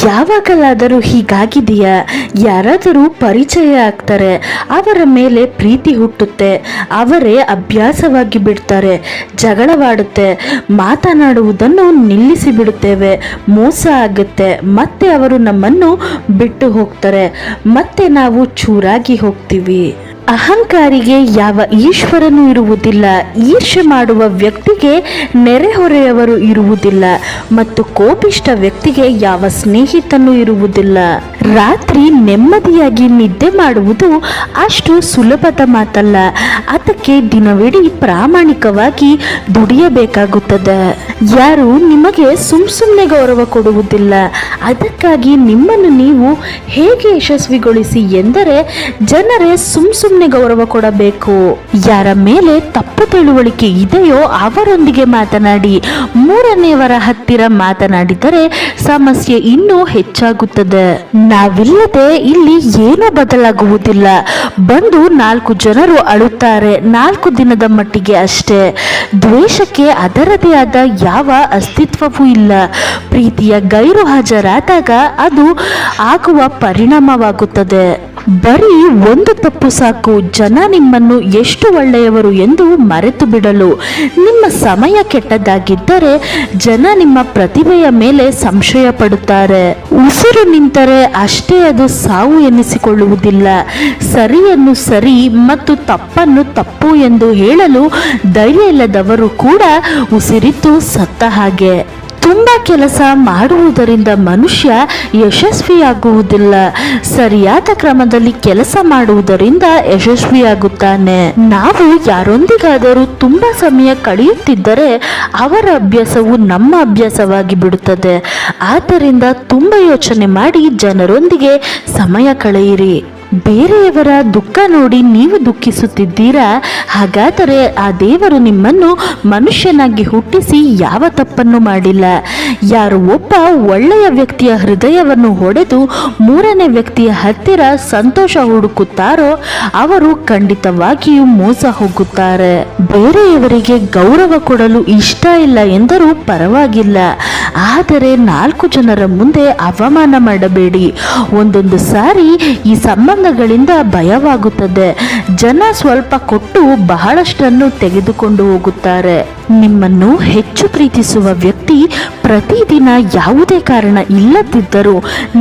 ಯಾವಾಗಲಾದರೂ ಹೀಗಾಗಿದೆಯಾ? ಯಾರಾದರೂ ಪರಿಚಯ ಆಗ್ತಾರೆ, ಅವರ ಮೇಲೆ ಪ್ರೀತಿ ಹುಟ್ಟುತ್ತೆ, ಅವರೇ ಅಭ್ಯಾಸವಾಗಿ ಬಿಡ್ತಾರೆ, ಜಗಳವಾಡುತ್ತೆ, ಮಾತನಾಡುವುದನ್ನು ನಿಲ್ಲಿಸಿ ಬಿಡುತ್ತೇವೆ, ಮೋಸ ಆಗುತ್ತೆ, ಮತ್ತೆ ಅವರು ನಮ್ಮನ್ನು ಬಿಟ್ಟು ಹೋಗ್ತಾರೆ, ಮತ್ತೆ ನಾವು ಚೂರಾಗಿ ಹೋಗ್ತೀವಿ. ಅಹಂಕಾರಿಗೆ ಯಾವ ಈಶ್ವರನೂ ಇರುವುದಿಲ್ಲ, ಈರ್ಷೆ ಮಾಡುವ ವ್ಯಕ್ತಿಗೆ ನೆರೆಹೊರೆಯವರು ಇರುವುದಿಲ್ಲ, ಮತ್ತು ಕೋಪಿಷ್ಟ ವ್ಯಕ್ತಿಗೆ ಯಾವ ಸ್ನೇಹಿತನೂ ಇರುವುದಿಲ್ಲ. ರಾತ್ರಿ ನೆಮ್ಮದಿಯಾಗಿ ನಿದ್ದೆ ಮಾಡುವುದು ಅಷ್ಟು ಸುಲಭದ ಮಾತಲ್ಲ. ಅದಕ್ಕೆ ದಿನವಿಡೀ ಪ್ರಾಮಾಣಿಕವಾಗಿ ದುಡಿಯಬೇಕಾಗುತ್ತದೆ. ಯಾರು ನಿಮಗೆ ಸುಮ್ಮನೆ ಗೌರವ ಕೊಡುವುದಿಲ್ಲ. ಅದಕ್ಕಾಗಿ ನಿಮ್ಮನ್ನು ನೀವು ಹೇಗೆ ಯಶಸ್ವಿಗೊಳಿಸಿ ಎಂದರೆ ಜನರೇ ಸುಮ್ಮನೆ ಗೌರವ ಕೊಡಬೇಕು. ಯಾರ ಮೇಲೆ ತಪ್ಪು ತಿಳುವಳಿಕೆ ಇದೆಯೋ ಅವರೊಂದಿಗೆ ಮಾತನಾಡಿ. ಮೂರನೆಯವರ ಹತ್ತಿರ ಮಾತನಾಡಿದರೆ ಸಮಸ್ಯೆ ಇನ್ನೂ ಹೆಚ್ಚಾಗುತ್ತದೆ. ನಾವಿಲ್ಲದೆ ಇಲ್ಲಿ ಏನೂ ಬದಲಾಗುವುದಿಲ್ಲ. ಬಂದು 4 ಜನರು ಅಳುತ್ತಾರೆ, 4 ದಿನದ ಮಟ್ಟಿಗೆ ಅಷ್ಟೇ. ದ್ವೇಷಕ್ಕೆ ಅದರದೇ ಆದ ಯಾವ ಅಸ್ತಿತ್ವವೂ ಇಲ್ಲ. ಪ್ರೀತಿಯ ಗೈರು ಹಾಜರಾದಾಗ ಅದು ಆಗುವ ಪರಿಣಾಮವಾಗುತ್ತದೆ. ಬರೀ ಒಂದು ತಪ್ಪು ಸಾಕು ಜನ ನಿಮ್ಮನ್ನು ಎಷ್ಟು ಒಳ್ಳೆಯವರು ಎಂದು ಮರೆತು ಬಿಡಲು. ನಿಮ್ಮ ಸಮಯ ಕೆಟ್ಟದಾಗಿದ್ದರೆ ಜನ ನಿಮ್ಮ ಪ್ರತಿಭೆಯ ಮೇಲೆ ಸಂಶಯ ಪಡುತ್ತಾರೆ. ಉಸಿರು ನಿಂತರೆ ಅಷ್ಟೇ ಅದು ಸಾವು ಎನ್ನಿಸಿಕೊಳ್ಳುವುದಿಲ್ಲ. ಸರಿಯನ್ನು ಸರಿ ಮತ್ತು ತಪ್ಪನ್ನು ತಪ್ಪು ಎಂದು ಹೇಳಲು ಧೈರ್ಯ ಇಲ್ಲದವರು ಕೂಡ ಉಸಿರಿದ್ದು ಸತ್ತ ಹಾಗೆ. ತುಂಬ ಕೆಲಸ ಮಾಡುವುದರಿಂದ ಮನುಷ್ಯ ಯಶಸ್ವಿಯಾಗುವುದಿಲ್ಲ. ಸರಿಯಾದ ಕ್ರಮದಲ್ಲಿ ಕೆಲಸ ಮಾಡುವುದರಿಂದ ಯಶಸ್ವಿಯಾಗುತ್ತಾನೆ. ನಾವು ಯಾರೊಂದಿಗಾದರೂ ತುಂಬ ಸಮಯ ಕಳೆಯುತ್ತಿದ್ದರೆ ಅವರ ಅಭ್ಯಾಸವು ನಮ್ಮ ಅಭ್ಯಾಸವಾಗಿ ಬಿಡುತ್ತದೆ. ಆದ್ದರಿಂದ ತುಂಬ ಯೋಚನೆ ಮಾಡಿ ಜನರೊಂದಿಗೆ ಸಮಯ ಕಳೆಯಿರಿ. ಬೇರೆಯವರ ದುಃಖ ನೋಡಿ ನೀವು ದುಃಖಿಸುತ್ತಿದ್ದೀರಾ? ಹಾಗಾದರೆ ಆ ದೇವರು ನಿಮ್ಮನ್ನು ಮನುಷ್ಯನಾಗಿ ಹುಟ್ಟಿಸಿ ಯಾವ ತಪ್ಪನ್ನು ಮಾಡಿಲ್ಲ. ಯಾರು ಒಬ್ಬ ಒಳ್ಳೆಯ ವ್ಯಕ್ತಿಯ ಹೃದಯವನ್ನು ಹೊಡೆದು 3ನೇ ವ್ಯಕ್ತಿಯ ಹತ್ತಿರ ಸಂತೋಷ ಹುಡುಕುತ್ತಾರೋ ಅವರು ಖಂಡಿತವಾಗಿಯೂ ಮೋಸ ಹೋಗುತ್ತಾರೆ. ಬೇರೆಯವರಿಗೆ ಗೌರವ ಕೊಡಲು ಇಷ್ಟ ಇಲ್ಲ ಎಂದರೂ ಪರವಾಗಿಲ್ಲ, ಆದರೆ 4 ಜನರ ಮುಂದೆ ಅವಮಾನ ಮಾಡಬೇಡಿ. ಒಂದೊಂದು ಸಾರಿ ಈ ಸಂಬಂಧಗಳಿಂದ ಭಯವಾಗುತ್ತದೆ. ಜನ ಸ್ವಲ್ಪ ಕೊಟ್ಟು ಬಹಳಷ್ಟನ್ನು ತೆಗೆದುಕೊಂಡು ಹೋಗುತ್ತಾರೆ. ನಿಮ್ಮನ್ನು ಹೆಚ್ಚು ಪ್ರೀತಿಸುವ ವ್ಯಕ್ತಿ ಪ್ರತಿದಿನ ಯಾವುದೇ ಕಾರಣ ಇಲ್ಲದಿದ್ದರೂ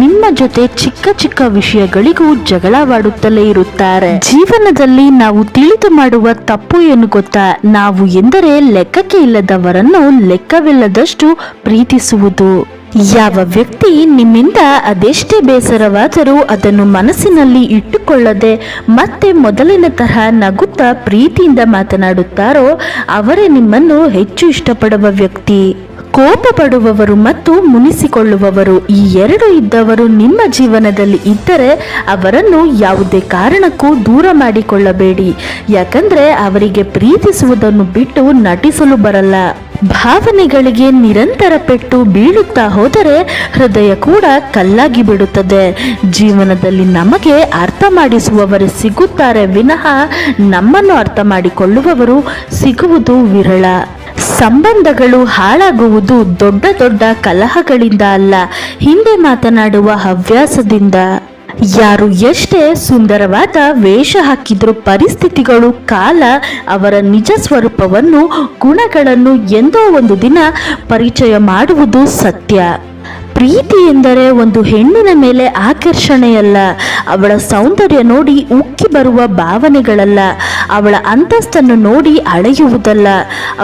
ನಿಮ್ಮ ಜೊತೆ ಚಿಕ್ಕ ಚಿಕ್ಕ ವಿಷಯಗಳಿಗೂ ಜಗಳವಾಡುತ್ತಲೇ ಇರುತ್ತಾರೆ. ಜೀವನದಲ್ಲಿ ನಾವು ತಿಳಿದು ಮಾಡುವ ತಪ್ಪು ಏನು ಗೊತ್ತಾ? ನಾವು ಎಂದರೆ ಲೆಕ್ಕಕ್ಕೆ ಇಲ್ಲದವರನ್ನು ಲೆಕ್ಕವಿಲ್ಲದಷ್ಟು ಪ್ರೀತಿಸುವುದು. ಯಾವ ವ್ಯಕ್ತಿ ನಿಮ್ಮಿಂದ ಅದೆಷ್ಟೇ ಬೇಸರವಾದರೂ ಅದನ್ನು ಮನಸ್ಸಿನಲ್ಲಿ ಇಟ್ಟುಕೊಳ್ಳದೆ ಮತ್ತೆ ಮೊದಲಿನ ತರಹ ನಗುತ್ತಾ ಪ್ರೀತಿಯಿಂದ ಮಾತನಾಡುತ್ತಾರೋ ಅವರೇ ನಿಮ್ಮನ್ನು ಹೆಚ್ಚು ಇಷ್ಟಪಡುವ ವ್ಯಕ್ತಿ. ಕೋಪ ಪಡುವವರು ಮತ್ತು ಮುನಿಸಿಕೊಳ್ಳುವವರು ಈ 2 ಇದ್ದವರು ನಿಮ್ಮ ಜೀವನದಲ್ಲಿ ಇದ್ದರೆ ಅವರನ್ನು ಯಾವುದೇ ಕಾರಣಕ್ಕೂ ದೂರ ಮಾಡಿಕೊಳ್ಳಬೇಡಿ. ಯಾಕಂದ್ರೆ ಅವರಿಗೆ ಪ್ರೀತಿಸುವುದನ್ನು ಬಿಟ್ಟು ನಟಿಸಲು ಬರಲ್ಲ. ಭಾವನೆಗಳಿಗೆ ನಿರಂತರ ಪೆಟ್ಟು ಬೀಳುತ್ತಾ ಹೋದರೆ ಹೃದಯ ಕೂಡ ಕಲ್ಲಾಗಿ ಬಿಡುತ್ತದೆ. ಜೀವನದಲ್ಲಿ ನಮಗೆ ಅರ್ಥ ಮಾಡಿಸುವವರು ಸಿಗುತ್ತಾರೆ ವಿನಃ ನಮ್ಮನ್ನು ಅರ್ಥ ಮಾಡಿಕೊಳ್ಳುವವರು ಸಿಗುವುದು ವಿರಳ. ಸಂಬಂಧಗಳು ಹಾಳಾಗುವುದು ದೊಡ್ಡ ದೊಡ್ಡ ಕಲಹಗಳಿಂದ ಅಲ್ಲ, ಹಿಂದೆ ಮಾತನಾಡುವ ಹವ್ಯಾಸದಿಂದ. ಯಾರು ಎಷ್ಟೇ ಸುಂದರವಾದ ವೇಷ ಹಾಕಿದ್ರೂ ಪರಿಸ್ಥಿತಿಗಳು, ಕಾಲ ಅವರ ನಿಜ ಸ್ವರೂಪವನ್ನು, ಗುಣಗಳನ್ನು ಎಂದೋ ಒಂದು ದಿನ ಪರಿಚಯ ಮಾಡುವುದು ಸತ್ಯ. ಪ್ರೀತಿ ಎಂದರೆ ಒಂದು ಹೆಣ್ಣಿನ ಮೇಲೆ ಆಕರ್ಷಣೆಯಲ್ಲ, ಅವಳ ಸೌಂದರ್ಯ ನೋಡಿ ಉಕ್ಕಿ ಬರುವ ಭಾವನೆಗಳಲ್ಲ, ಅವಳ ಅಂತಸ್ತನ್ನು ನೋಡಿ ಅಳೆಯುವುದಲ್ಲ,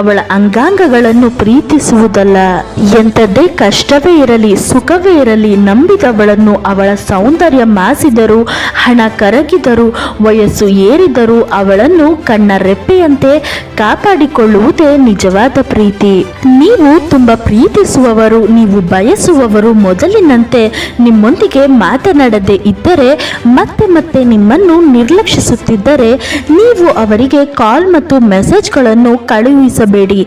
ಅವಳ ಅಂಗಾಂಗಗಳನ್ನು ಪ್ರೀತಿಸುವುದಲ್ಲ. ಎಂಥದ್ದೇ ಕಷ್ಟವೇ ಇರಲಿ ಸುಖವೇ ಇರಲಿ ನಂಬಿದವಳನ್ನು ಅವಳ ಸೌಂದರ್ಯ ಮಾಸಿದರೂ, ಹಣ ಕರಗಿದರೂ, ವಯಸ್ಸು ಏರಿದರೂ ಅವಳನ್ನು ಕಣ್ಣ ರೆಪ್ಪೆಯಂತೆ ಕಾಪಾಡಿಕೊಳ್ಳುವುದೇ ನಿಜವಾದ ಪ್ರೀತಿ. ನೀವು ತುಂಬ ಪ್ರೀತಿಸುವವರು, ನೀವು ಬಯಸುವವರು ಮೊದಲಿನಂತೆ ನಿಮ್ಮೊಂದಿಗೆ ಮಾತನಾಡದೆ ಇದ್ದರೆ, ಮತ್ತೆ ಮತ್ತೆ ನಿಮ್ಮನ್ನು ನಿರ್ಲಕ್ಷಿಸುತ್ತಿದ್ದರೆ ನೀವು ಅವರಿಗೆ ಕಾಲ್ ಮತ್ತು ಮೆಸೇಜ್ಗಳನ್ನು ಕಳುಹಿಸಬೇಡಿ.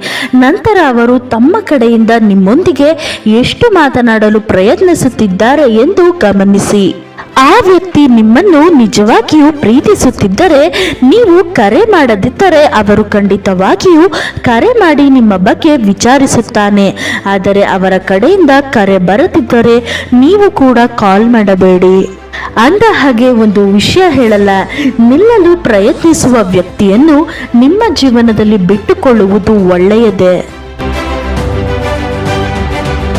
ನಂತರ ಅವರು ತಮ್ಮ ಕಡೆಯಿಂದ ನಿಮ್ಮೊಂದಿಗೆ ಎಷ್ಟು ಮಾತನಾಡಲು ಪ್ರಯತ್ನಿಸುತ್ತಿದ್ದಾರೆ ಎಂದು ಗಮನಿಸಿ. ಆ ವ್ಯಕ್ತಿ ನಿಮ್ಮನ್ನು ನಿಜವಾಗಿಯೂ ಪ್ರೀತಿಸುತ್ತಿದ್ದರೆ ನೀವು ಕರೆ ಮಾಡದಿದ್ದರೆ ಅವರು ಖಂಡಿತವಾಗಿಯೂ ಕರೆ ಮಾಡಿ ನಿಮ್ಮ ಬಗ್ಗೆ ವಿಚಾರಿಸುತ್ತಾನೆ. ಆದರೆ ಅವರ ಕಡೆಯಿಂದ ಕರೆ ಬರದಿದ್ದರೆ ನೀವು ಕೂಡ ಕಾಲ್ ಮಾಡಬೇಡಿ. ಅಂದ ಹಾಗೆ ಒಂದು ವಿಷಯ ಹೇಳಲ್ಲ, ನಿಲ್ಲಲು ಪ್ರಯತ್ನಿಸುವ ವ್ಯಕ್ತಿಯನ್ನು ನಿಮ್ಮ ಜೀವನದಲ್ಲಿ ಬಿಟ್ಟುಕೊಳ್ಳುವುದು ಒಳ್ಳೆಯದೇ.